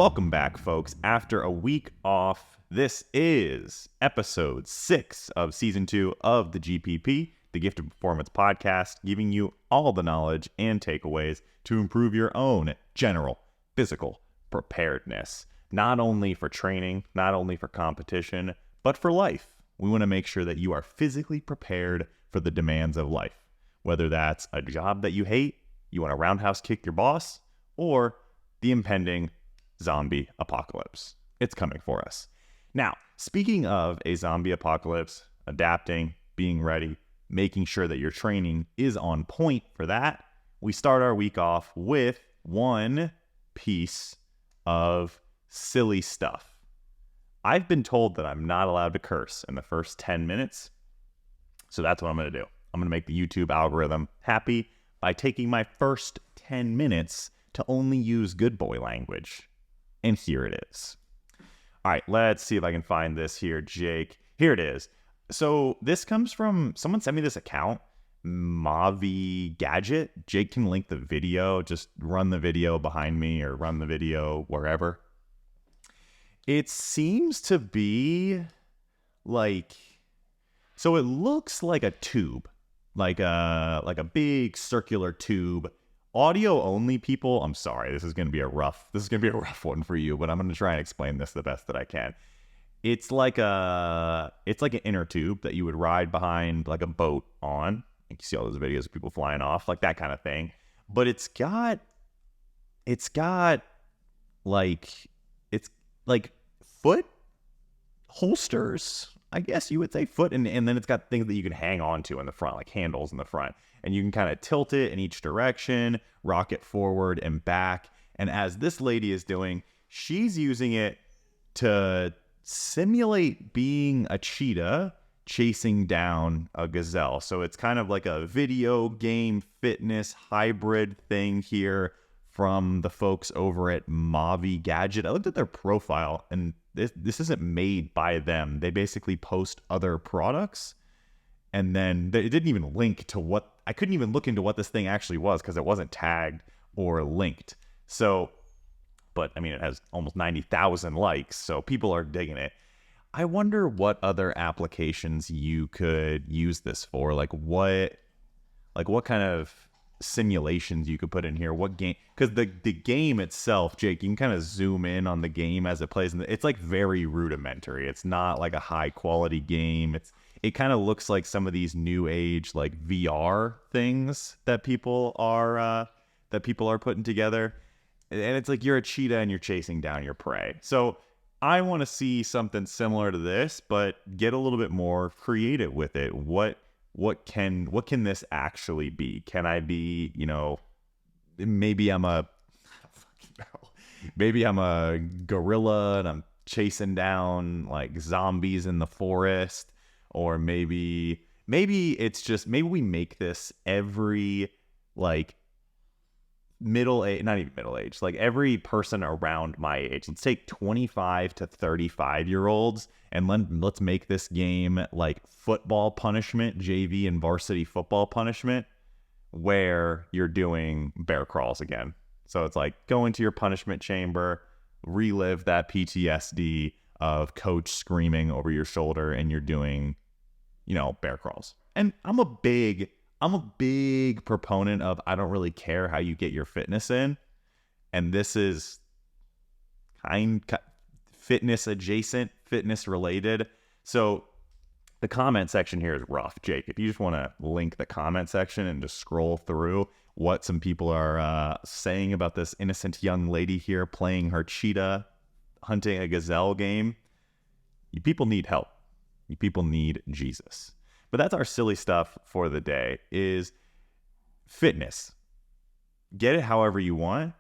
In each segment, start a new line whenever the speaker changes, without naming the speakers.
Welcome back, folks. After a week off, this is episode 6 of season 2 of the GPP, the Gift of Performance podcast, giving you all the knowledge and takeaways to improve your own general physical preparedness, not only for training, not only for competition, but for life. We want to make sure that you are physically prepared for the demands of life, whether that's a job that you hate, you want to roundhouse kick your boss, or the impending zombie apocalypse. It's coming for us. Now, speaking of a zombie apocalypse, adapting, being ready, making sure that your training is on point for that, we start our week off with one piece of silly stuff. I've been told that I'm not allowed to curse in the first 10 minutes, so that's what I'm going to do. I'm going to make the YouTube algorithm happy by taking my first 10 minutes to only use good boy language. And here it is. All right, let's see if I can find this here, Jake. Here it is. So this comes from, someone sent me this account, Mavi Gadget. Jake can link the video. Just run the video behind me or run the video wherever. It seems to be like, so it looks like a tube, like a big circular tube. Audio only people, I'm sorry, this is gonna be a rough one for you, but I'm gonna try and explain this the best that I can. It's like an inner tube that you would ride behind like a boat on. You see all those videos of people flying off, like that kind of thing. But it's like foot holsters, I guess you would say, foot, and then it's got things that you can hang on to in the front, like handles in the front. And you can kind of tilt it in each direction, rock it forward and back. And as this lady is doing, she's using it to simulate being a cheetah chasing down a gazelle. So it's kind of like a video game fitness hybrid thing here from the folks over at Mavi Gadget. I looked at their profile, and this isn't made by them. They basically post other products. And then it didn't even link to what, I couldn't even look into what this thing actually was because it wasn't tagged or linked. So, but I mean, it has almost 90,000 likes, so people are digging it. I wonder what other applications you could use this for. Like what kind of simulations you could put in here, what game, because the game itself, Jake, you can kind of zoom in on the game as it plays, and it's like very rudimentary. It's not like a high quality game. It kind of looks like some of these new age like VR things that people are putting together, and it's like you're a cheetah and you're chasing down your prey. So I want to see something similar to this, but get a little bit more creative with it. What can this actually be? Can I be, maybe I'm a gorilla and I'm chasing down like zombies in the forest. Or maybe it's just, maybe we make this every like middle age, not even middle age, like every person around my age. Let's take 25 to 35 year olds and let's make this game like football punishment, JV and varsity football punishment, where you're doing bear crawls again. So it's like go into your punishment chamber, relive that PTSD of coach screaming over your shoulder, and you're doing, bear crawls. And I'm a big proponent of, I don't really care how you get your fitness in. And this is fitness adjacent, fitness related. So the comment section here is rough, Jake. If you just want to link the comment section and just scroll through what some people are saying about this innocent young lady here playing her cheetah hunting a gazelle game, you people need help. You people need Jesus. But that's our silly stuff for the day, is fitness. Get it however you want.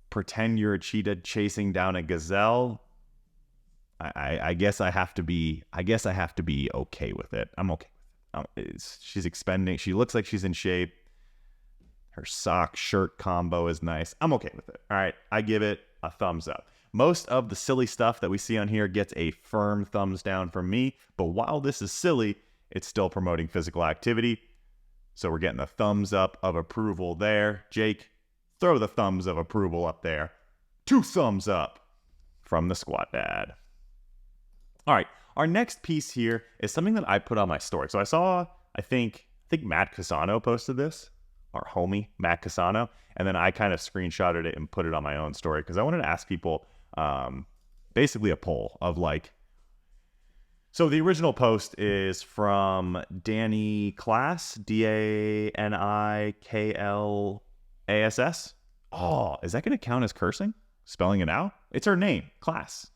Pretend you're a cheetah chasing down a gazelle. I guess I have to be okay with it. I'm okay with it. She's expending. She looks like she's in shape. Her sock shirt combo is nice. I'm okay with it. All right. I give it a thumbs up. Most of the silly stuff that we see on here gets a firm thumbs down from me. But while this is silly, it's still promoting physical activity. So we're getting a thumbs up of approval there. Jake, throw the thumbs of approval up there. 2 thumbs up from the Squat Dad. All right, our next piece here is something that I put on my story. So I think Matt Casano posted this, our homie Matt Casano, and then I kind of screenshotted it and put it on my own story because I wanted to ask people basically a poll of like, so the original post is from Danny Class, DANIKLASS. Oh, is that going to count as cursing? Spelling it out? It's her name, Class,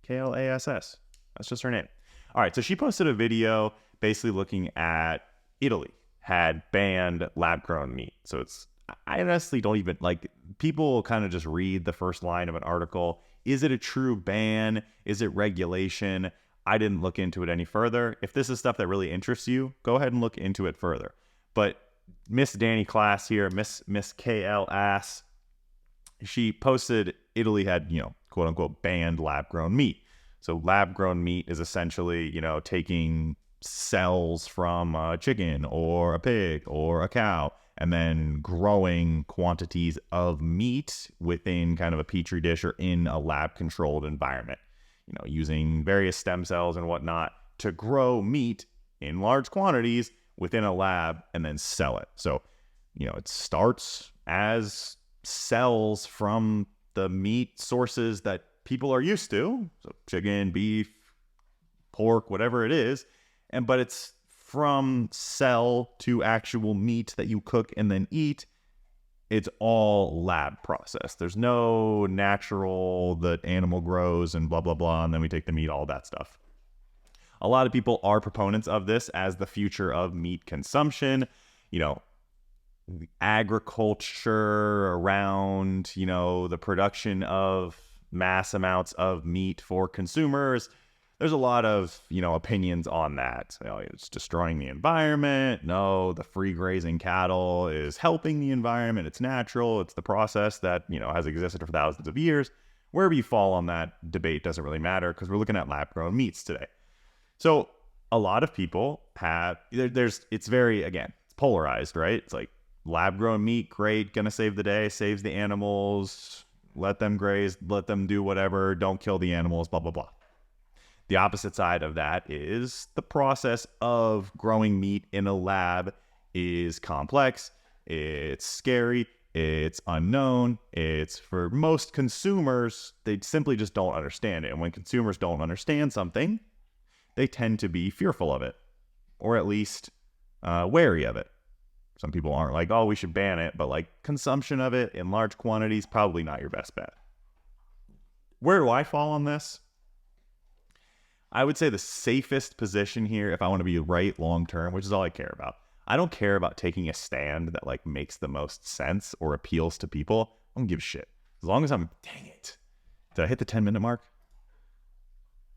KLASS. That's just her name. All right, so she posted a video basically looking at Italy had banned lab-grown meat. So I honestly don't even, like, people kind of just read the first line of an article. Is it a true ban? Is it regulation? I didn't look into it any further. If this is stuff that really interests you, go ahead and look into it further. But Miss Danny Class here, Miss KL Ass, she posted Italy had, quote unquote, banned lab-grown meat. So lab-grown meat is essentially, taking cells from a chicken or a pig or a cow and then growing quantities of meat within kind of a petri dish or in a lab-controlled environment, using various stem cells and whatnot to grow meat in large quantities within a lab and then sell it. So, it starts as cells from the meat sources that people are used to, so chicken, beef, pork, whatever it is, but it's from cell to actual meat that you cook and then eat. It's all lab process. There's no natural, the animal grows and blah, blah, blah, and then we take the meat, all that stuff. A lot of people are proponents of this as the future of meat consumption. Agriculture around, the production of mass amounts of meat for consumers. There's a lot of, opinions on that. It's destroying the environment. No, the free grazing cattle is helping the environment. It's natural. It's the process that, has existed for thousands of years. Wherever you fall on that debate doesn't really matter because we're looking at lab-grown meats today. So a lot of people have, it's very, again, it's polarized, right? It's like lab-grown meat, great, gonna save the day, saves the animals, let them graze, let them do whatever, don't kill the animals, blah, blah, blah. The opposite side of that is the process of growing meat in a lab is complex, it's scary, it's unknown, it's for most consumers, they simply just don't understand it. And when consumers don't understand something, they tend to be fearful of it, or at least wary of it. Some people aren't like, oh, we should ban it, but like consumption of it in large quantities, probably not your best bet. Where do I fall on this? I would say the safest position here, if I want to be right long-term, which is all I care about. I don't care about taking a stand that like makes the most sense or appeals to people. I don't give a shit. As long as dang it. Did I hit the 10-minute mark?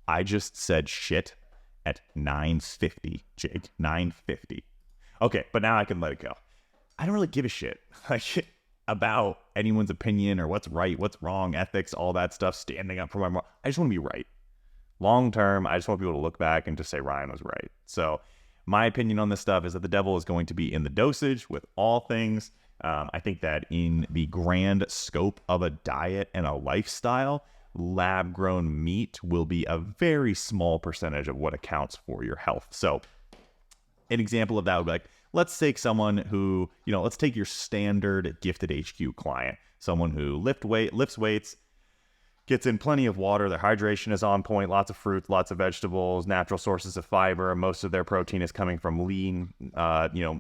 I just said shit at 9:50, Jake, 9:50. Okay, but now I can let it go. I don't really give a shit about anyone's opinion or what's right, what's wrong, ethics, all that stuff, standing up for my mom. I just want to be right. Long term, I just want people to look back and just say Ryan was right. So my opinion on this stuff is that the devil is going to be in the dosage with all things. I think that in the grand scope of a diet and a lifestyle, lab-grown meat will be a very small percentage of what accounts for your health. So an example of that would be like, let's take someone who, let's take your standard Gifted HQ client, someone who lifts weights, gets in plenty of water, their hydration is on point, lots of fruits, lots of vegetables, natural sources of fiber, most of their protein is coming from lean,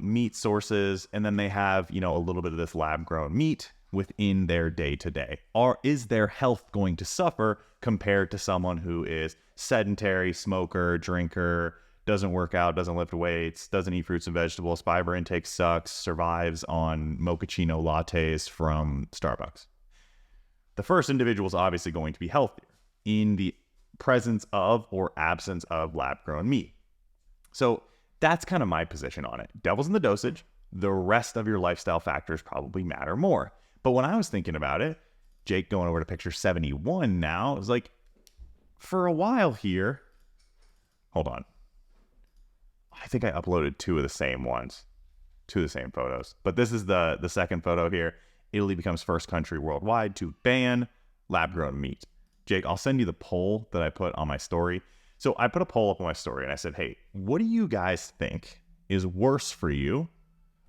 meat sources, and then they have, a little bit of this lab-grown meat within their day-to-day. Or is their health going to suffer compared to someone who is sedentary, smoker, drinker, doesn't work out, doesn't lift weights, doesn't eat fruits and vegetables, fiber intake sucks, survives on mochaccino lattes from Starbucks? The first individual is obviously going to be healthier in the presence of or absence of lab-grown meat. So that's kind of my position on it. Devil's in the dosage. The rest of your lifestyle factors probably matter more. But when I was thinking about it, Jake going over to picture 71 now, it was like, for a while here, hold on. I think I uploaded two of the same photos. But this is the second photo here. Italy becomes first country worldwide to ban lab-grown meat. Jake, I'll send you the poll that I put on my story. So I put a poll up on my story and I said, hey, what do you guys think is worse for you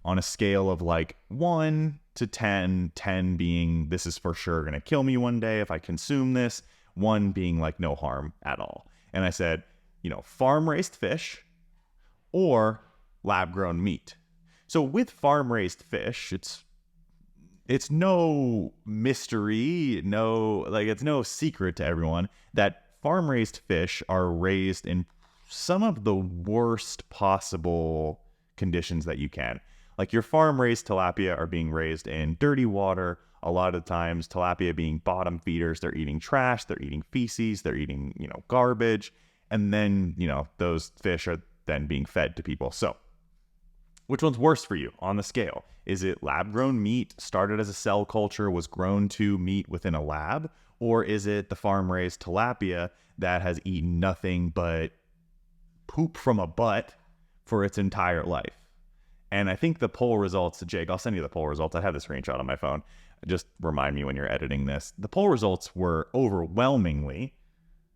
on a scale of like 1 to 10, 10 being this is for sure going to kill me one day if I consume this, 1 being like no harm at all. And I said, farm-raised fish or lab-grown meat. So with farm-raised fish, it's no mystery, it's no secret to everyone that farm-raised fish are raised in some of the worst possible conditions that you can. Like your farm-raised tilapia are being raised in dirty water. A lot of times tilapia being bottom feeders, they're eating trash, they're eating feces, they're eating, garbage. And then, those fish are then being fed to people. So which one's worse for you on the scale? Is it lab-grown meat started as a cell culture, was grown to meat within a lab? Or is it the farm-raised tilapia that has eaten nothing but poop from a butt for its entire life? And I think the poll results, Jake, I'll send you the poll results. I have the screenshot on my phone. Just remind me when you're editing this. The poll results were overwhelmingly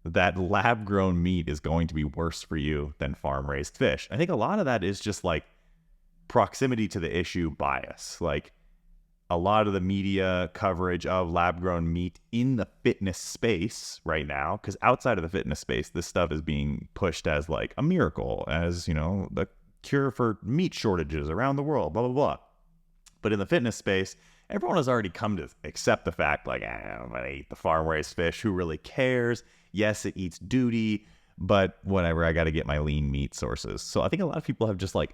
that lab-grown meat is going to be worse for you than farm-raised fish. I think a lot of that is just like proximity to the issue bias. Like a lot of the media coverage of lab-grown meat in the fitness space right now, because outside of the fitness space, this stuff is being pushed as like a miracle, as, the cure for meat shortages around the world, blah, blah, blah. But in the fitness space, everyone has already come to accept the fact, like, I'm going to eat the farm-raised fish. Who really cares? Yes, it eats duty, but whatever, I got to get my lean meat sources. So I think a lot of people have just like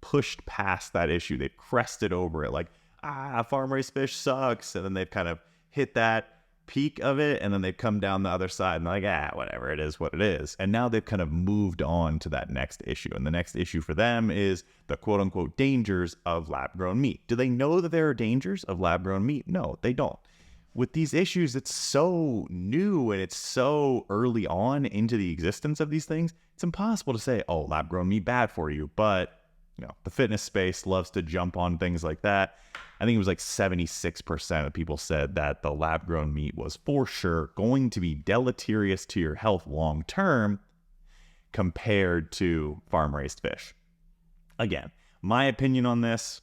pushed past that issue. They've crested over it like, farm-raised fish sucks. And then they've kind of hit that peak of it. And then they've come down the other side and like, whatever, it is what it is. And now they've kind of moved on to that next issue. And the next issue for them is the quote unquote dangers of lab-grown meat. Do they know that there are dangers of lab-grown meat? No, they don't. With these issues, it's so new and it's so early on into the existence of these things. It's impossible to say, oh, lab-grown meat bad for you. But the fitness space loves to jump on things like that. I think it was like 76% of people said that the lab-grown meat was for sure going to be deleterious to your health long-term compared to farm-raised fish. Again, my opinion on this,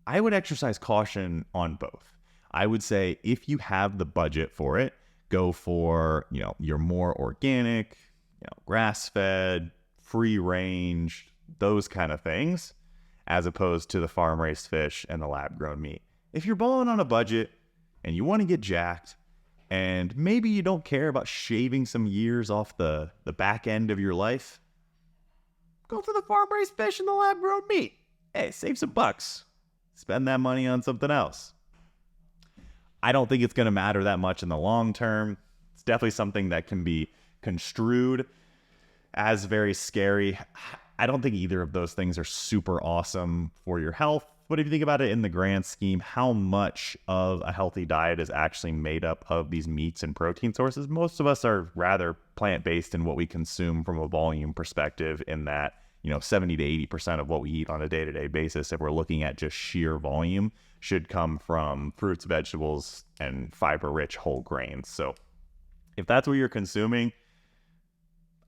I would exercise caution on both. I would say if you have the budget for it, go for, your more organic, grass-fed, free-range, those kind of things, as opposed to the farm-raised fish and the lab-grown meat. If you're balling on a budget and you want to get jacked, and maybe you don't care about shaving some years off the back end of your life, go for the farm-raised fish and the lab-grown meat. Hey, save some bucks. Spend that money on something else. I don't think it's going to matter that much in the long term. It's definitely something that can be construed as very scary. I don't think either of those things are super awesome for your health. But if you think about it in the grand scheme, how much of a healthy diet is actually made up of these meats and protein sources? Most of us are rather plant-based in what we consume from a volume perspective, in that, 70 to 80% of what we eat on a day-to-day basis, if we're looking at just sheer volume, should come from fruits, vegetables, and fiber-rich whole grains. So if that's what you're consuming,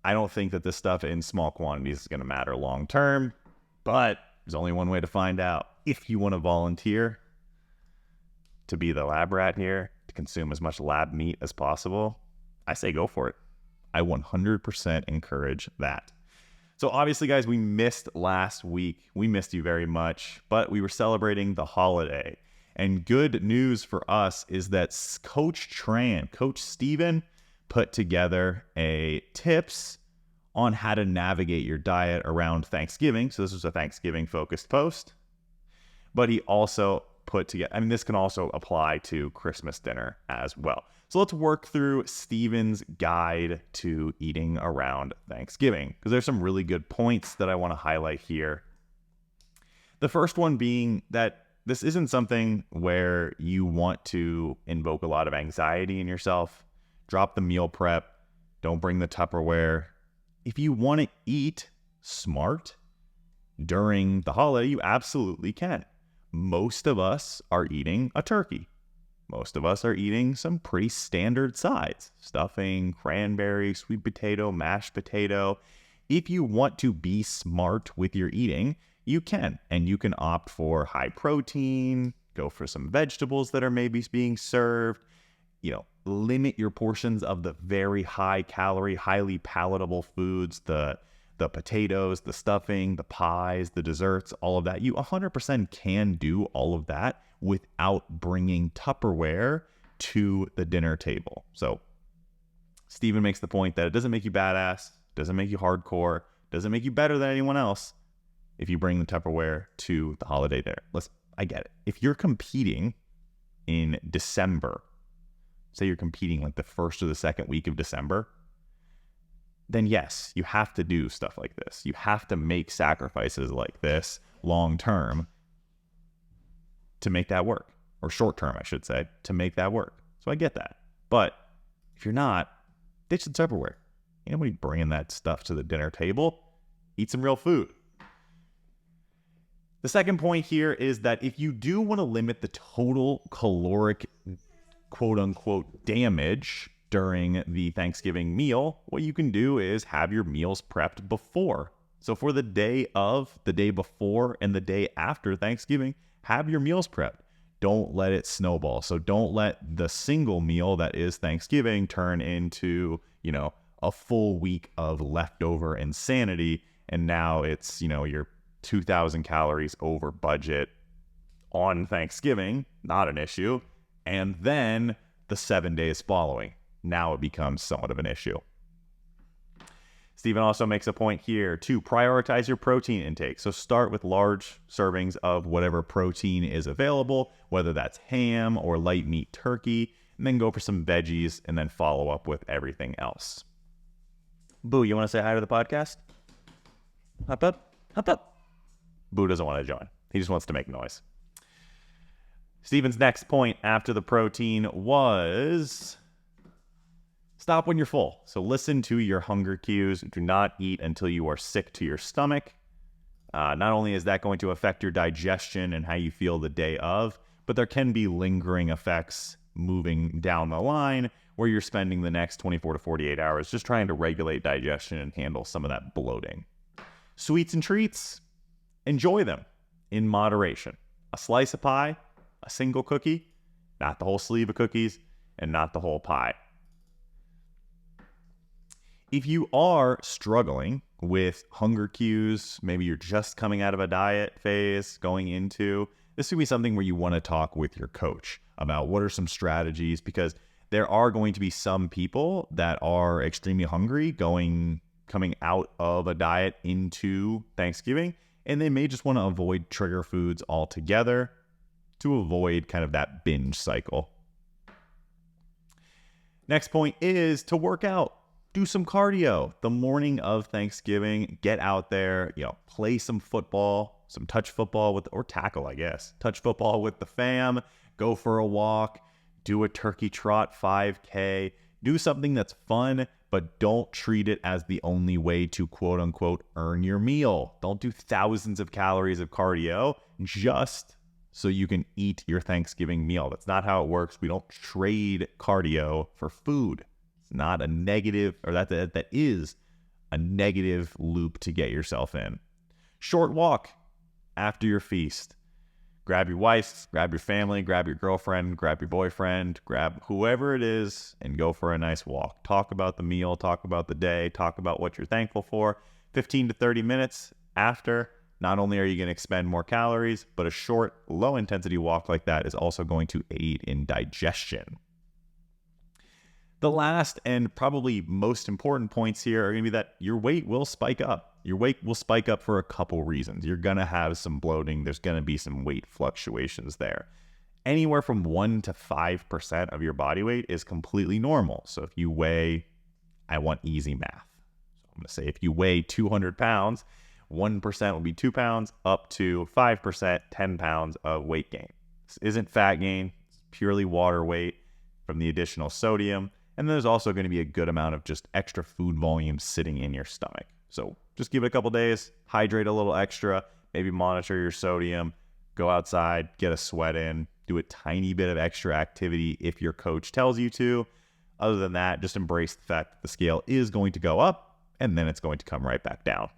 I don't think that this stuff in small quantities is going to matter long term, but there's only one way to find out. If you want to volunteer to be the lab rat here, to consume as much lab meat as possible, I say go for it. I 100% encourage that. So obviously, guys, we missed last week. We missed you very much, but we were celebrating the holiday. And good news for us is that Coach Steven, put together a tips on how to navigate your diet around Thanksgiving. So this was a Thanksgiving focused post, but he also put together, this can also apply to Christmas dinner as well. So let's work through Steven's guide to eating around Thanksgiving, because there's some really good points that I want to highlight here. The first one being that this isn't something where you want to invoke a lot of anxiety in yourself. Drop the meal prep. Don't bring the Tupperware. If you want to eat smart during the holiday, you absolutely can. Most of us are eating a turkey. most of us are eating some pretty standard sides. Stuffing, cranberry, sweet potato, mashed potato. If you want to be smart with your eating, you can. And you can opt for high protein, go for some vegetables that are maybe being served. Limit your portions of the very high calorie, highly palatable foods, the potatoes, the stuffing, the pies, the desserts, all of that. You 100% can do all of that without bringing Tupperware to the dinner table. So Stephen makes the point that it doesn't make you badass, doesn't make you hardcore, doesn't make you better than anyone else if you bring the Tupperware to the holiday dinner. Listen, I get it. If you're competing in December, say you're competing like the first or the second week of December, then yes, you have to do stuff like this. You have to make sacrifices like this long term to make that work. Or short term, I should say, to make that work. So I get that. But if you're not, ditch the Tupperware. Ain't nobody bringing that stuff to the dinner table. Eat some real food. The second point here is that if you do want to limit the total caloric quote-unquote damage during the Thanksgiving meal, what you can do is have your meals prepped before. So for the day of, the day before, and the day after Thanksgiving, have your meals prepped. Don't let it snowball. So don't let the single meal that is Thanksgiving turn into, a full week of leftover insanity. And now it's, you're 2,000 calories over budget on Thanksgiving, not an issue. And then the 7 days following, now it becomes somewhat of an issue. Stephen also makes a point here to prioritize your protein intake. So start with large servings of whatever protein is available, whether that's ham or light meat turkey, and then go for some veggies and then follow up with everything else. Boo, you want to say hi to the podcast? Hop up, hop up. Boo doesn't want to join. He just wants to make noise. Stephen's next point after the protein was stop when you're full. So listen to your hunger cues. Do not eat until you are sick to your stomach. Not only is that going to affect your digestion and how you feel the day of, but there can be lingering effects moving down the line where you're spending the next 24 to 48 hours just trying to regulate digestion and handle some of that bloating. Sweets and treats, enjoy them in moderation. A slice of pie, a single cookie, not the whole sleeve of cookies, and not the whole pie. If you are struggling with hunger cues, maybe you're just coming out of a diet phase, going into, this would be something where you want to talk with your coach about what are some strategies, because there are going to be some people that are extremely hungry coming out of a diet into Thanksgiving, and they may just want to avoid trigger foods altogether to avoid kind of that binge cycle. Next point is to work out. Do some cardio the morning of Thanksgiving. Get out there, play some football, some touch football or tackle, I guess. Touch football with the fam, go for a walk, do a turkey trot 5K, do something that's fun, but don't treat it as the only way to quote unquote earn your meal. Don't do thousands of calories of cardio just so you can eat your Thanksgiving meal. That's not how it works. We don't trade cardio for food. It's not a negative, or that is a negative loop to get yourself in. Short walk after your feast. Grab your wife, grab your family, grab your girlfriend, grab your boyfriend, grab whoever it is, and go for a nice walk. Talk about the meal, talk about the day, talk about what you're thankful for. 15 to 30 minutes after, not only are you going to expend more calories, but a short, low-intensity walk like that is also going to aid in digestion. The last and probably most important points here are going to be that your weight will spike up. Your weight will spike up for a couple reasons. You're going to have some bloating. There's going to be some weight fluctuations there. Anywhere from 1 to 5% of your body weight is completely normal. So if you weigh, I want easy math. So I'm going to say if you weigh 200 pounds, 1% will be 2 pounds, up to 5%, 10 pounds of weight gain. This isn't fat gain. It's purely water weight from the additional sodium. And there's also going to be a good amount of just extra food volume sitting in your stomach. So just give it a couple days, hydrate a little extra, maybe monitor your sodium, go outside, get a sweat in, Do a tiny bit of extra activity if your coach tells you to. Other than that, just embrace the fact that the scale is going to go up and then it's going to come right back down.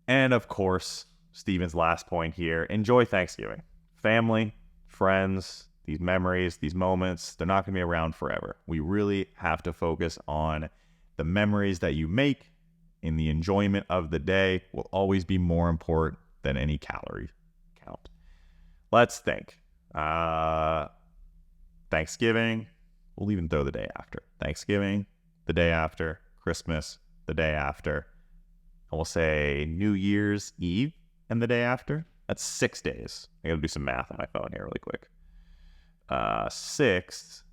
And of course, Steven's last point here, enjoy Thanksgiving. Family, friends, these memories, these moments, they're not going to be around forever. We really have to focus on the memories that you make, and the enjoyment of the day will always be more important than any calorie count. Let's think. Thanksgiving, we'll even throw the day after. Thanksgiving, the day after. Christmas, the day after. And we'll say New Year's Eve and the day after. That's 6 days. I got to do some math on my phone here really quick. 6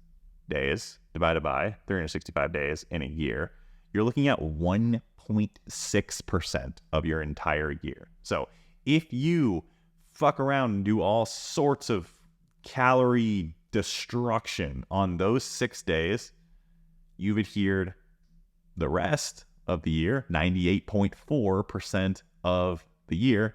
days divided by 365 days in a year. You're looking at 1.6% of your entire year. So if you fuck around and do all sorts of calorie destruction on those 6 days, you've adhered the rest of the year, 98.4% of the year.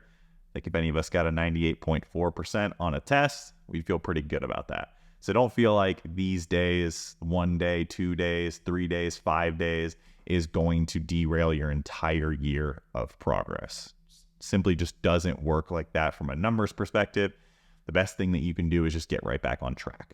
I think if any of us got a 98.4% on a test, we'd feel pretty good about that. So don't feel like these days, 1 day, 2 days, 3 days, 5 days is going to derail your entire year of progress. Simply just doesn't work like that from a numbers perspective. The best thing that you can do is just get right back on track.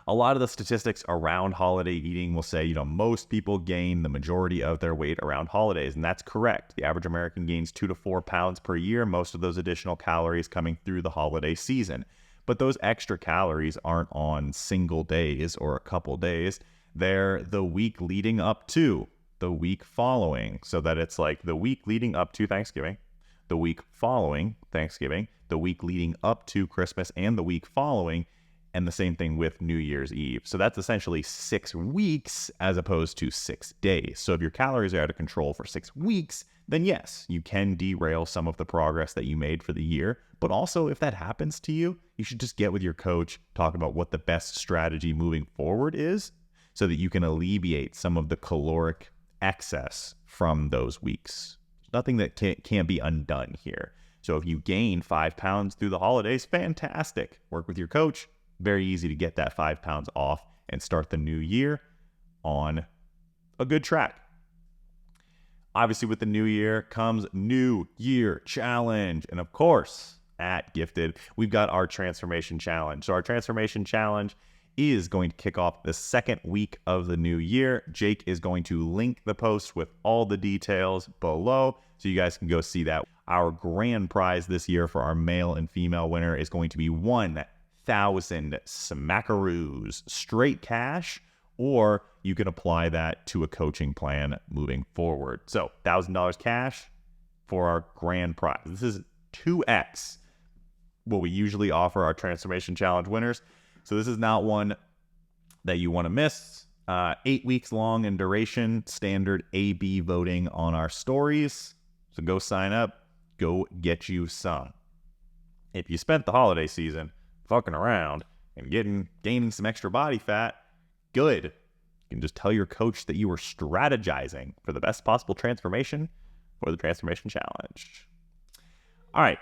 A lot of the statistics around holiday eating will say, most people gain the majority of their weight around holidays, and that's correct. The average American gains 2 to 4 pounds per year, most of those additional calories coming through the holiday season. But those extra calories aren't on single days or a couple days. They're the week leading up to, the week following, so that it's like the week leading up to Thanksgiving, the week following Thanksgiving, the week leading up to Christmas, and the week following. And the same thing with New Year's Eve. So that's essentially 6 weeks as opposed to 6 days. So if your calories are out of control for 6 weeks, then yes, you can derail some of the progress that you made for the year. But also, if that happens to you, you should just get with your coach, talk about what the best strategy moving forward is so that you can alleviate some of the caloric excess from those weeks. There's nothing that can't be undone here. So if you gain 5 pounds through the holidays, fantastic. Work with your coach. Very easy to get that 5 pounds off and start the new year on a good track. Obviously, with the new year comes New Year Challenge. And of course, at Gifted, we've got our Transformation Challenge. So our Transformation Challenge is going to kick off the second week of the new year. Jake is going to link the post with all the details below so you guys can go see that. Our grand prize this year for our male and female winner is going to be 1,000 smackaroos, straight cash, or you can apply that to a coaching plan moving forward. So $1,000 cash for our grand prize. This is 2x what we usually offer our Transformation Challenge winners. So this is not one that you want to miss. 8 weeks long in duration, standard A/B voting on our stories. So go sign up, go get you some. If you spent the holiday season fucking around and gaining some extra body fat, good. You can just tell your coach that you were strategizing for the best possible transformation for the Transformation Challenge. All right,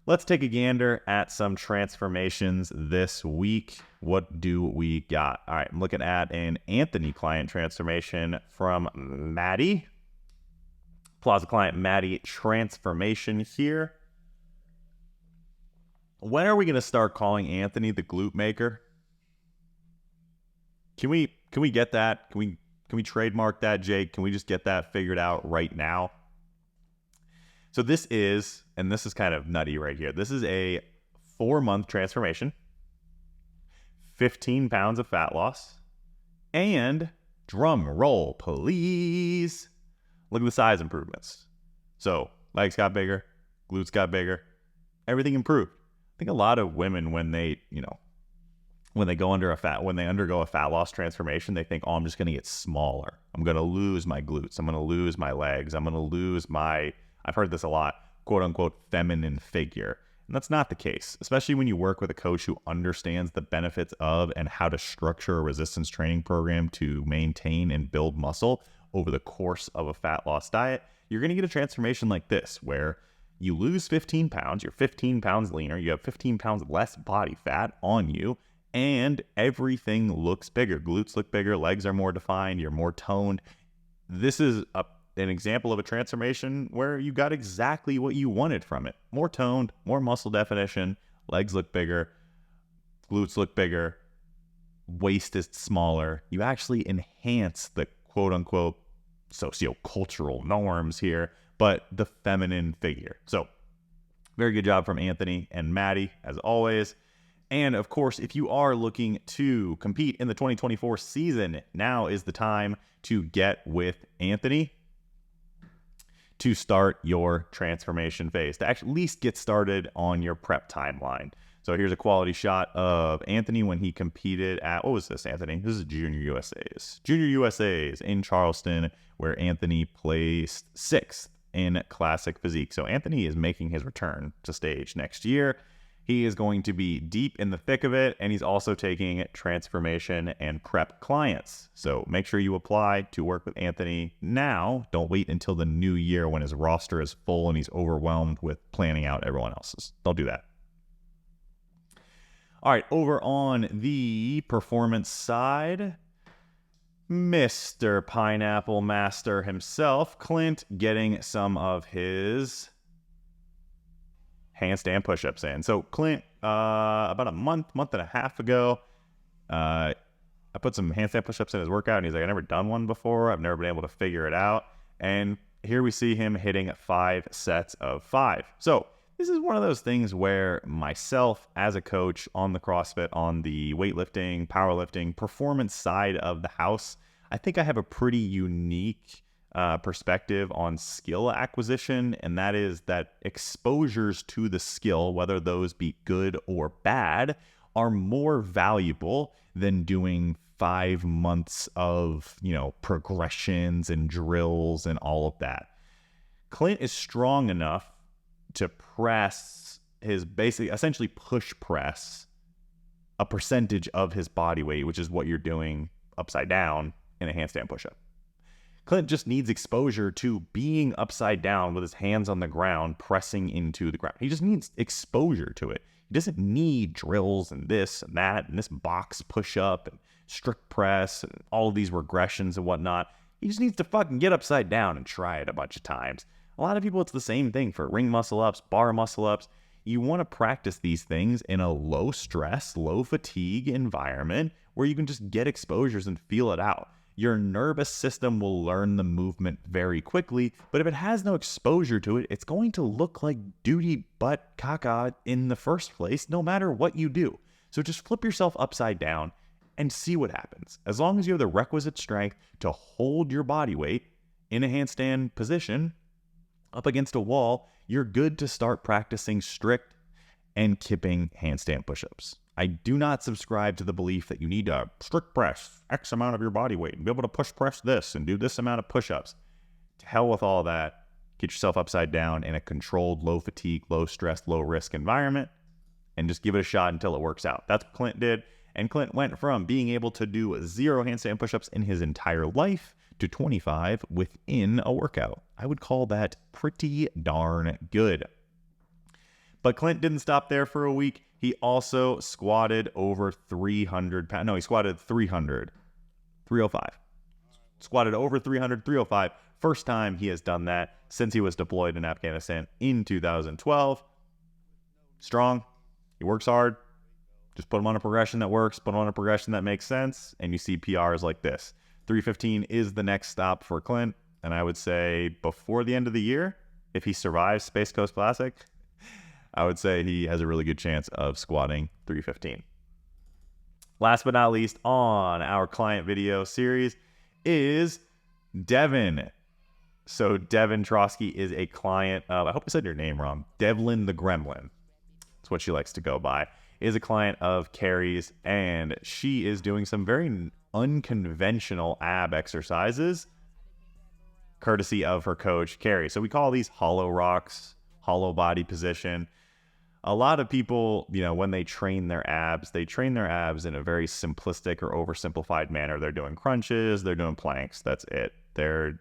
let's take a gander at some transformations this week. What do we got? All right, I'm looking at an Anthony client transformation from Maddie. Plaza client Maddie transformation here. When are we going to start calling Anthony the glute maker? Can we get that? Can we trademark that, Jake? Can we just get that figured out right now? So this is kind of nutty right here. This is a 4-month transformation, 15 pounds of fat loss, and drum roll, please. Look at the size improvements. So legs got bigger, glutes got bigger, everything improved. I think a lot of women, when they undergo a fat loss transformation, they think, oh, I'm just going to get smaller. I'm going to lose my glutes. I'm going to lose my legs. I'm going to lose my, I've heard this a lot, quote unquote, feminine figure. And that's not the case, especially when you work with a coach who understands the benefits of and how to structure a resistance training program to maintain and build muscle over the course of a fat loss diet. You're going to get a transformation like this, where You lose 15 pounds, you're 15 pounds leaner, you have 15 pounds less body fat on you, and everything looks bigger. Glutes look bigger, legs are more defined, you're more toned. This is an example of a transformation where you got exactly what you wanted from it. More toned, more muscle definition, legs look bigger, glutes look bigger, waist is smaller. You actually enhance the quote-unquote sociocultural norms here, but the feminine figure. So very good job from Anthony and Maddie, as always. And of course, if you are looking to compete in the 2024 season, now is the time to get with Anthony to start your transformation phase, to at least get started on your prep timeline. So here's a quality shot of Anthony when he competed at, what was this, Anthony? This is Junior USA's. Junior USA's in Charleston, where Anthony placed 6th in classic physique. So Anthony is making his return to stage next year. He is going to be deep in the thick of it, and he's also taking transformation and prep clients. So make sure you apply to work with Anthony now. Don't wait until the new year when his roster is full and he's overwhelmed with planning out everyone else's. Don't do that. All right, over on the performance side, Mr. Pineapple Master himself, Clint, getting some of his handstand push-ups in. So Clint, about a month and a half ago, I put some handstand push-ups in his workout, and he's like, I've never done one before. I've never been able to figure it out. And here we see him hitting 5 sets of 5. So this is one of those things where myself as a coach on the CrossFit, on the weightlifting, powerlifting, performance side of the house, I think I have a pretty unique perspective on skill acquisition, and that is that exposures to the skill, whether those be good or bad, are more valuable than doing 5 months of, progressions and drills and all of that. Clint is strong enough to press his essentially push press a percentage of his body weight, which is what you're doing upside down in a handstand push-up. Clint just needs exposure to being upside down with his hands on the ground, pressing into the ground. He just needs exposure to it. He doesn't need drills and this and that and this box push-up and strict press and all of these regressions and whatnot. He just needs to fucking get upside down and try it a bunch of times. A lot of people, it's the same thing for ring muscle ups, bar muscle ups. You want to practice these things in a low stress, low fatigue environment where you can just get exposures and feel it out. Your nervous system will learn the movement very quickly, but if it has no exposure to it, it's going to look like duty butt caca in the first place, no matter what you do. So just flip yourself upside down and see what happens. As long as you have the requisite strength to hold your body weight in a handstand position up against a wall, you're good to start practicing strict and kipping handstand push-ups. I do not subscribe to the belief that you need to strict press X amount of your body weight and be able to push press this and do this amount of push-ups. To hell with all that. Get yourself upside down in a controlled, low fatigue, low stress, low risk environment and just give it a shot until it works out. That's what Clint did. And Clint went from being able to do 0 handstand push-ups in his entire life to 25 within a workout. I would call that pretty darn good. But Clint didn't stop there for a week. He also squatted over 300 pounds. No, he squatted 305. Squatted over 300, 305. First time he has done that since he was deployed in Afghanistan in 2012. Strong. He works hard. Just put him on a progression that works, put him on a progression that makes sense, and you see PRs like this. 315 is the next stop for Clint, and I would say before the end of the year, if he survives Space Coast Classic, I would say he has a really good chance of squatting 315. Last but not least on our client video series is Devin. So Devin Trotsky is a client of, I hope I said your name wrong, Devlin the Gremlin. That's what she likes to go by. Is a client of Carrie's, and she is doing some very unconventional ab exercises courtesy of her coach, Carrie. So we call these hollow rocks, hollow body position. A lot of people, when they train their abs in a very simplistic or oversimplified manner. They're doing crunches, they're doing planks. That's it. They're,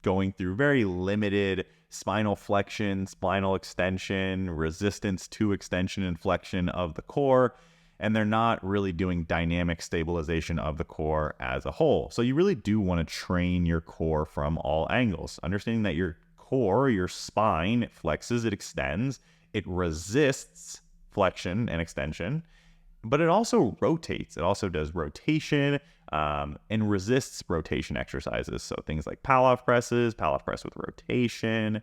going through very limited spinal flexion, spinal extension, resistance to extension and flexion of the core, and they're not really doing dynamic stabilization of the core as a whole. So you really do want to train your core from all angles, understanding that your core, your spine, it flexes, it extends, it resists flexion and extension, but it also rotates. It also does rotation and resists rotation exercises. So things like Pallof presses, Pallof press with rotation,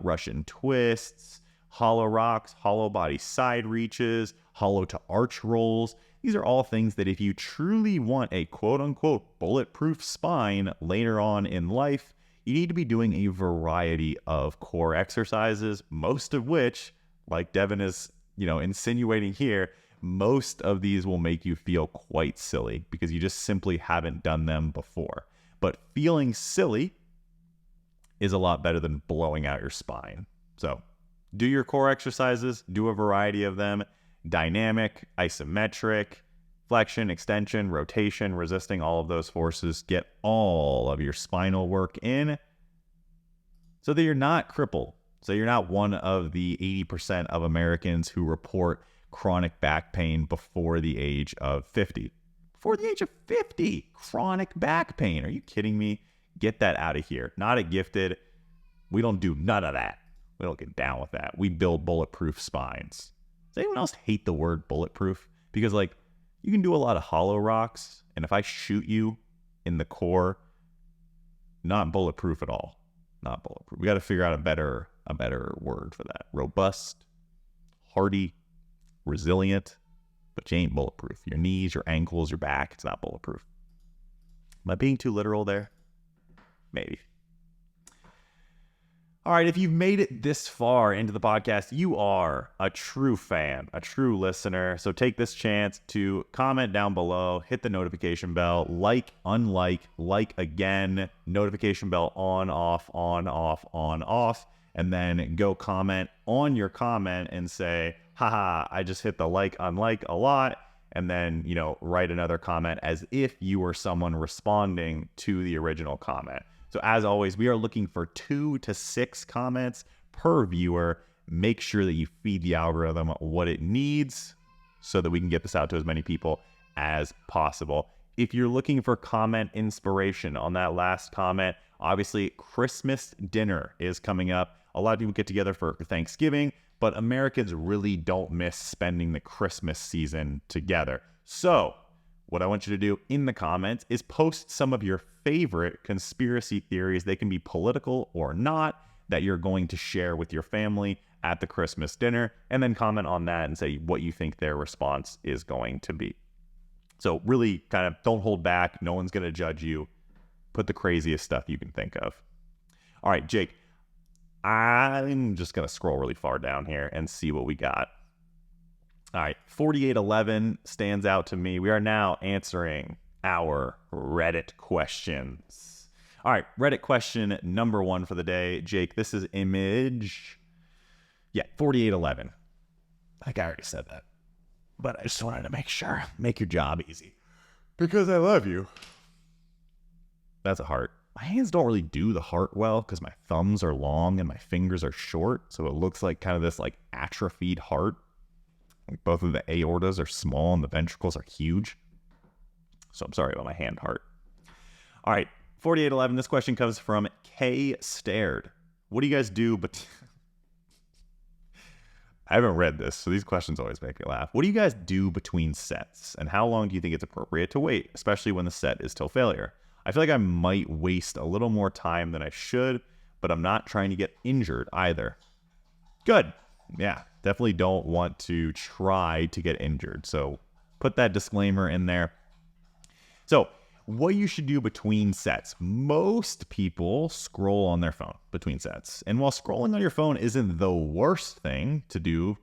Russian twists, hollow rocks, hollow body side reaches, hollow to arch rolls. These are all things that if you truly want a quote-unquote bulletproof spine later on in life, you need to be doing a variety of core exercises, most of which, like Devin is, insinuating here, most of these will make you feel quite silly because you just simply haven't done them before. But feeling silly is a lot better than blowing out your spine. So do your core exercises, do a variety of them, dynamic, isometric, flexion, extension, rotation, resisting all of those forces. Get all of your spinal work in so that you're not crippled. So you're not one of the 80% of Americans who report chronic back pain before the age of 50. Before the age of 50, chronic back pain. Are you kidding me? Get that out of here. Not at Gifted. We don't do none of that. We don't get down with that. We build bulletproof spines. Does anyone else hate the word bulletproof? Because you can do a lot of hollow rocks, and if I shoot you in the core, not bulletproof at all. Not bulletproof. We got to figure out a better word for that. Robust, hardy, resilient, but you ain't bulletproof. Your knees, your ankles, your back, it's not bulletproof. Am I being too literal there? Maybe. All right, if you've made it this far into the podcast, you are a true fan, a true listener. So take this chance to comment down below, hit the notification bell, unlike, like again, notification bell on, off, and then go comment on your comment and say, haha, I just hit the unlike a lot, and then, write another comment as if you were someone responding to the original comment. So as always, we are looking for 2 to 6 comments per viewer. Make sure that you feed the algorithm what it needs so that we can get this out to as many people as possible. If you're looking for comment inspiration on that last comment, obviously Christmas dinner is coming up. A lot of people get together for Thanksgiving, but Americans really don't miss spending the Christmas season together. So what I want you to do in the comments is post some of your favorite conspiracy theories. They can be political or not, that you're going to share with your family at the Christmas dinner, and then comment on that and say what you think their response is going to be. So really kind of don't hold back. No one's going to judge you. Put the craziest stuff you can think of. All right, Jake, I'm just going to scroll really far down here and see what we got. All right, 4811 stands out to me. We are now answering our Reddit questions. All right, Reddit question number 1 for the day. Jake, this is image, 4811. I think I already said that, but I just wanted to make sure. Make your job easy. Because I love you. That's a heart. My hands don't really do the heart well because my thumbs are long and my fingers are short, so it looks like kind of this atrophied heart. Both of the aortas are small and the ventricles are huge. So I'm sorry about my hand heart. All right, 4811. This question comes from K Stared. What do you guys do? But I haven't read this, so these questions always make me laugh. What do you guys do between sets? And how long do you think it's appropriate to wait, especially when the set is till failure? I feel like I might waste a little more time than I should, but I'm not trying to get injured either. Good. Yeah, definitely don't want to try to get injured. So put that disclaimer in there. So what you should do between sets. Most people scroll on their phone between sets. And while scrolling on your phone isn't the worst thing to do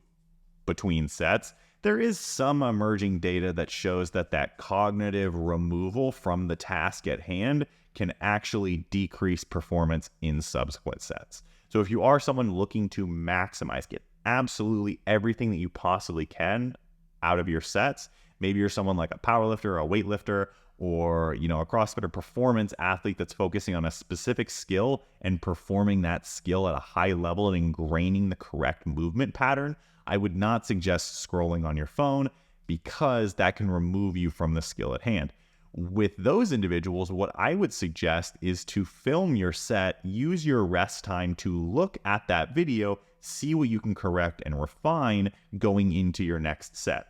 between sets, there is some emerging data that shows that cognitive removal from the task at hand can actually decrease performance in subsequent sets. So if you are someone looking to maximize, get absolutely everything that you possibly can out of your sets, maybe you're someone like a powerlifter or a weightlifter, or, a CrossFit or performance athlete that's focusing on a specific skill and performing that skill at a high level and ingraining the correct movement pattern, I would not suggest scrolling on your phone because that can remove you from the skill at hand. With those individuals, what I would suggest is to film your set, use your rest time to look at that video, see what you can correct and refine going into your next set.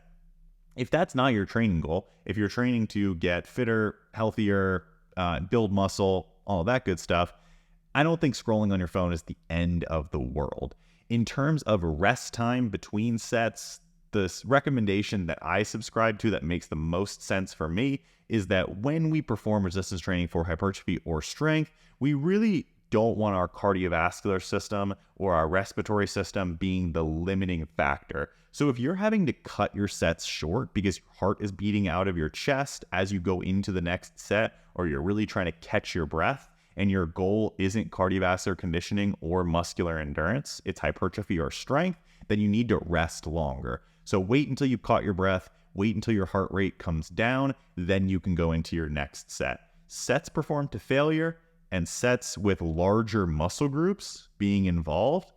If that's not your training goal, if you're training to get fitter, healthier, build muscle, all that good stuff, I don't think scrolling on your phone is the end of the world. In terms of rest time between sets, the recommendation that I subscribe to that makes the most sense for me is that when we perform resistance training for hypertrophy or strength, we really don't want our cardiovascular system or our respiratory system being the limiting factor. So if you're having to cut your sets short because your heart is beating out of your chest as you go into the next set, or you're really trying to catch your breath, and your goal isn't cardiovascular conditioning or muscular endurance, it's hypertrophy or strength, then you need to rest longer. So wait until you've caught your breath, wait until your heart rate comes down, then you can go into your next set. Sets performed to failure and sets with larger muscle groups being involved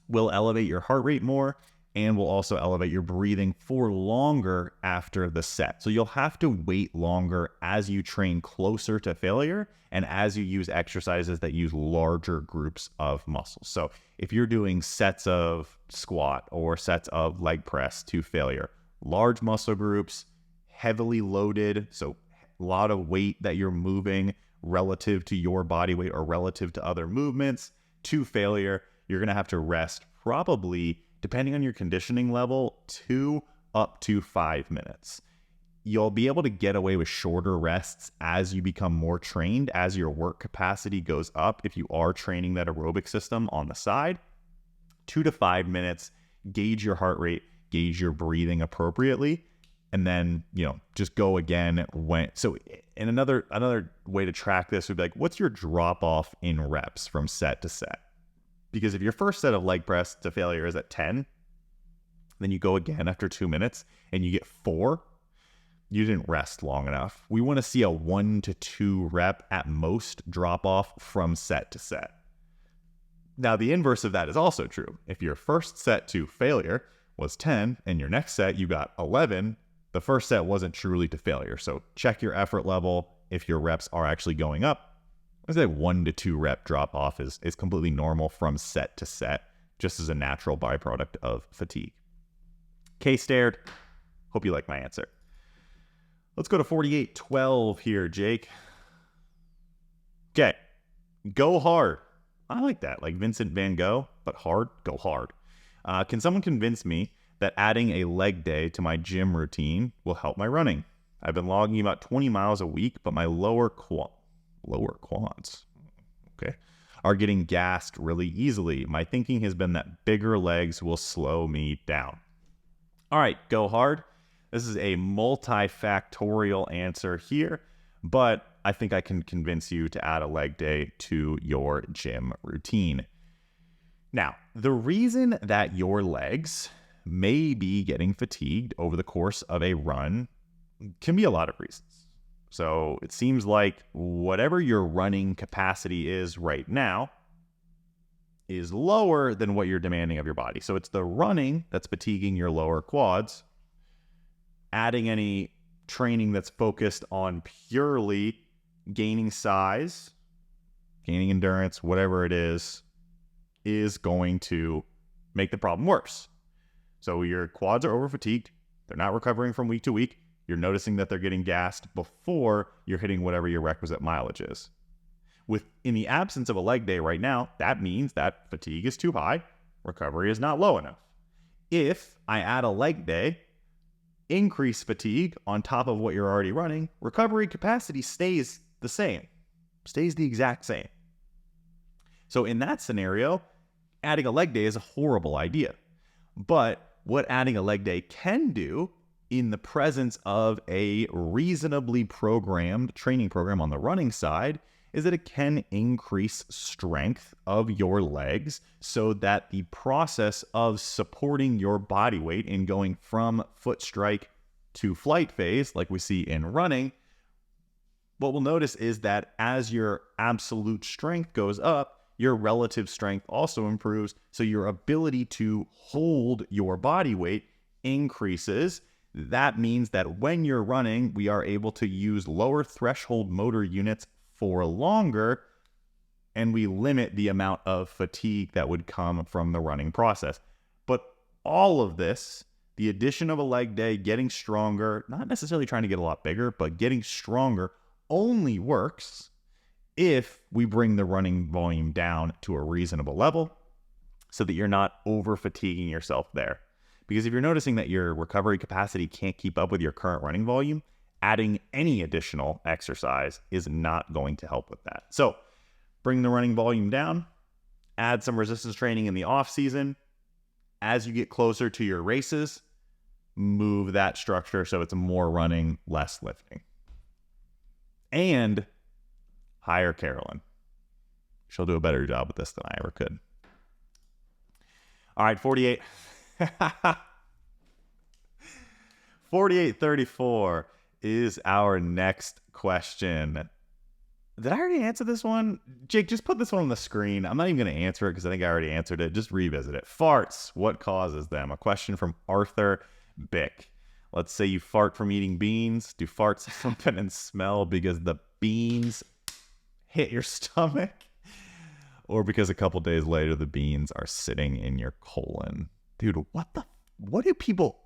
will elevate your heart rate more and will also elevate your breathing for longer after the set. So you'll have to wait longer as you train closer to failure and as you use exercises that use larger groups of muscles. So if you're doing sets of squat or sets of leg press to failure, large muscle groups, heavily loaded, so a lot of weight that you're moving relative to your body weight or relative to other movements to failure, you're going to have to rest probably, depending on your conditioning level, 2 up to 5 minutes. You'll be able to get away with shorter rests as you become more trained, as your work capacity goes up. If you are training that aerobic system on the side, 2 to 5 minutes, gauge your heart rate, gauge your breathing appropriately, and then, just go again when. So, and another way to track this would be like, what's your drop off in reps from set to set? Because if your first set of leg press to failure is at 10, then you go again after 2 minutes and you get 4, you didn't rest long enough. We want to see a 1 to 2 rep at most drop off from set to set. Now, the inverse of that is also true. If your first set to failure was 10 and your next set you got 11, the first set wasn't truly to failure. So check your effort level. If your reps are actually going up, I say 1 to 2 rep drop off is completely normal from set to set, just as a natural byproduct of fatigue. K stared. Hope you like my answer. Let's go to 4812 here, Jake. Okay. Go hard. I like that. Like Vincent Van Gogh, but hard. Go hard. Can someone convince me that adding a leg day to my gym routine will help my running? I've been logging about 20 miles a week, but my lower quads, okay, are getting gassed really easily. My thinking has been that bigger legs will slow me down. All right, go hard. This is a multifactorial answer here, but I think I can convince you to add a leg day to your gym routine. Now, the reason that your legs may be getting fatigued over the course of a run can be a lot of reasons. So it seems like whatever your running capacity is right now is lower than what you're demanding of your body. So it's the running that's fatiguing your lower quads. Adding any training that's focused on purely gaining size, gaining endurance, whatever it is going to make the problem worse. So your quads are over fatigued. They're not recovering from week to week. You're noticing that they're getting gassed before you're hitting whatever your requisite mileage is. In the absence of a leg day right now, that means that fatigue is too high, recovery is not low enough. If I add a leg day, increase fatigue on top of what you're already running, recovery capacity stays the exact same. So in that scenario, adding a leg day is a horrible idea. But what adding a leg day can do in the presence of a reasonably programmed training program on the running side is that it can increase strength of your legs so that the process of supporting your body weight in going from foot strike to flight phase, like we see in running, what we'll notice is that as your absolute strength goes up, your relative strength also improves. So your ability to hold your body weight increases. That means that when you're running, we are able to use lower threshold motor units for longer, and we limit the amount of fatigue that would come from the running process. But all of this, the addition of a leg day, getting stronger, not necessarily trying to get a lot bigger, but getting stronger, only works if we bring the running volume down to a reasonable level so that you're not over fatiguing yourself there. Because if you're noticing that your recovery capacity can't keep up with your current running volume, adding any additional exercise is not going to help with that. So bring the running volume down, add some resistance training in the off season. As you get closer to your races, move that structure so it's more running, less lifting. And hire Carolyn. She'll do a better job with this than I ever could. All right, 4834 is our next question. Did I already answer this one? Jake, just put this one on the screen. I'm not even going to answer it because I think I already answered it. Just revisit it. Farts, what causes them? A question from Arthur Bick. Let's say you fart from eating beans. Do farts happen and smell because the beans hit your stomach? Or because a couple days later the beans are sitting in your colon? Dude, what do people...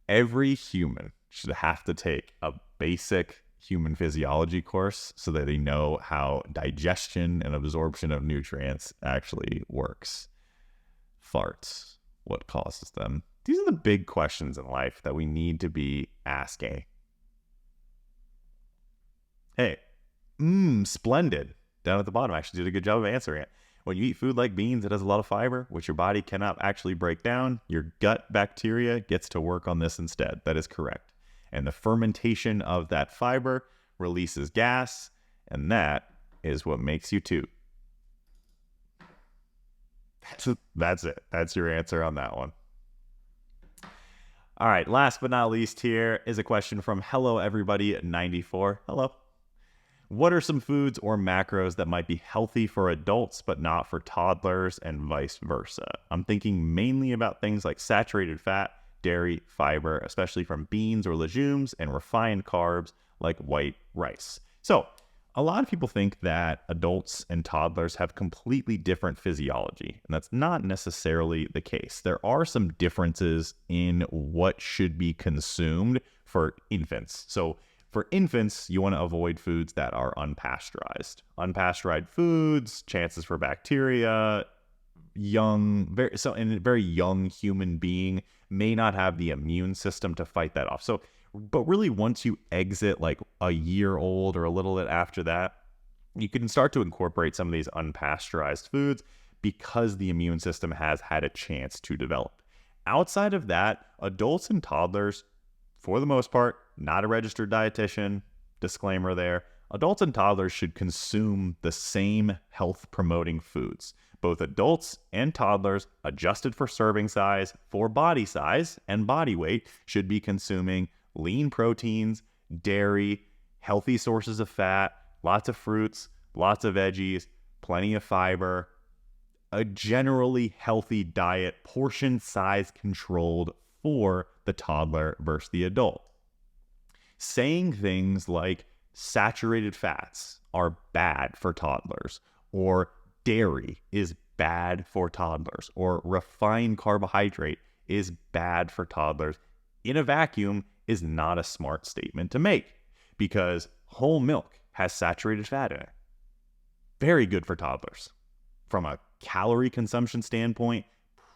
Every human should have to take a basic human physiology course so that they know how digestion and absorption of nutrients actually works. Farts, what causes them? These are the big questions in life that we need to be asking. Hey, splendid. Down at the bottom, actually did a good job of answering it. When you eat food like beans, it has a lot of fiber, which your body cannot actually break down. Your gut bacteria gets to work on this instead. That is correct. And the fermentation of that fiber releases gas, and that is what makes you toot. That's it. That's your answer on that one. All right, last but not least here is a question from Hello Everybody 94. Hello. What are some foods or macros that might be healthy for adults but not for toddlers, and vice versa? I'm thinking mainly about things like saturated fat, dairy, fiber, especially from beans or legumes, and refined carbs like white rice. So a lot of people think that adults and toddlers have completely different physiology, and that's not necessarily the case. There are some differences in what should be consumed for infants. So for infants, you want to avoid foods that are unpasteurized. Unpasteurized foods, chances for bacteria, a very young human being may not have the immune system to fight that off. But really once you exit like a year old or a little bit after that, you can start to incorporate some of these unpasteurized foods because the immune system has had a chance to develop. Outside of that, adults and toddlers, for the most part, not a registered dietitian, disclaimer there, adults and toddlers should consume the same health-promoting foods. Both adults and toddlers, adjusted for serving size, for body size and body weight, should be consuming lean proteins, dairy, healthy sources of fat, lots of fruits, lots of veggies, plenty of fiber, a generally healthy diet, portion size controlled for the toddler versus the adult. Saying things like saturated fats are bad for toddlers, or dairy is bad for toddlers, or refined carbohydrate is bad for toddlers in a vacuum is not a smart statement to make, because whole milk has saturated fat in it. Very good for toddlers. From a calorie consumption standpoint,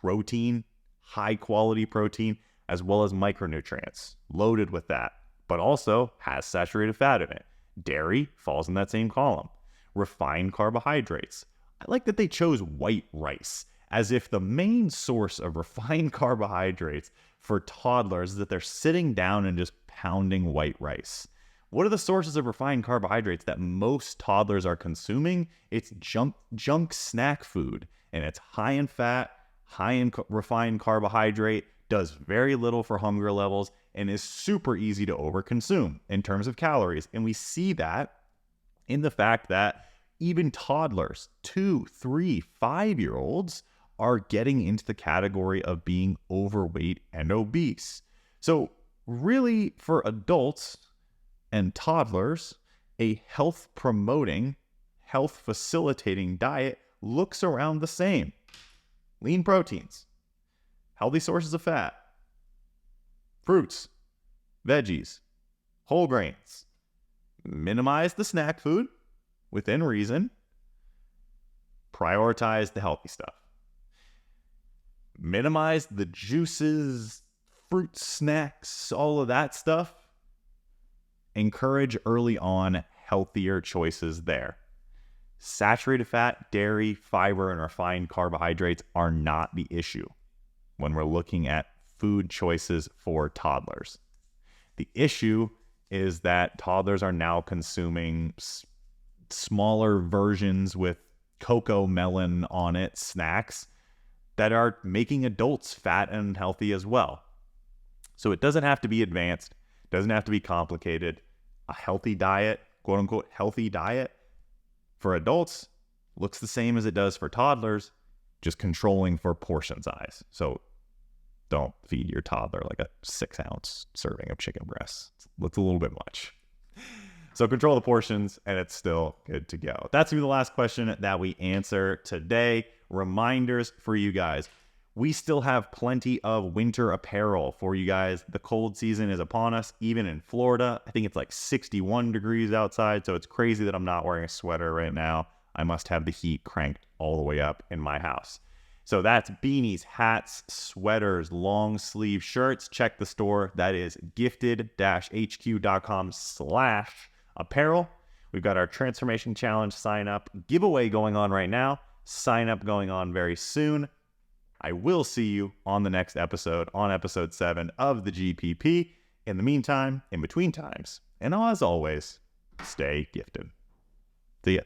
protein, high quality protein, as well as micronutrients, loaded with that, but also has saturated fat in it. Dairy falls in that same column. Refined carbohydrates. I like that they chose white rice, as if the main source of refined carbohydrates for toddlers is that they're sitting down and just pounding white rice. What are the sources of refined carbohydrates that most toddlers are consuming? It's junk snack food, and it's high in fat, high in refined carbohydrate, does very little for hunger levels, and is super easy to overconsume in terms of calories. And we see that in the fact that even toddlers, 2, 3, 5-year-olds are getting into the category of being overweight and obese. So really, for adults and toddlers, a health promoting, health facilitating diet looks around the same. Lean proteins, healthy sources of fat, fruits, veggies, whole grains. Minimize the snack food within reason. Prioritize the healthy stuff. Minimize the juices, fruit snacks, all of that stuff. Encourage early on healthier choices there. Saturated fat, dairy, fiber, and refined carbohydrates are not the issue when we're looking at food choices for toddlers. The issue is that toddlers are now consuming smaller versions with cocoa melon on it snacks that are making adults fat and unhealthy as well. So it doesn't have to be advanced, doesn't have to be complicated. A healthy diet, quote unquote healthy diet for adults looks the same as it does for toddlers, just controlling for portion size. So don't feed your toddler like a 6-ounce serving of chicken breasts. It's a little bit much. So control the portions and it's still good to go. That's going to be the last question that we answer today. Reminders for you guys. We still have plenty of winter apparel for you guys. The cold season is upon us, even in Florida. I think it's like 61 degrees outside, so it's crazy that I'm not wearing a sweater right now. I must have the heat cranked all the way up in my house. So that's beanies, hats, sweaters, long sleeve shirts. Check the store. That is gifted-hq.com/apparel. We've got our Transformation Challenge sign up giveaway going on right now. Sign up going on very soon. I will see you on the next episode, on episode 7 of the GPP. In the meantime, in between times, and as always, stay gifted. See ya.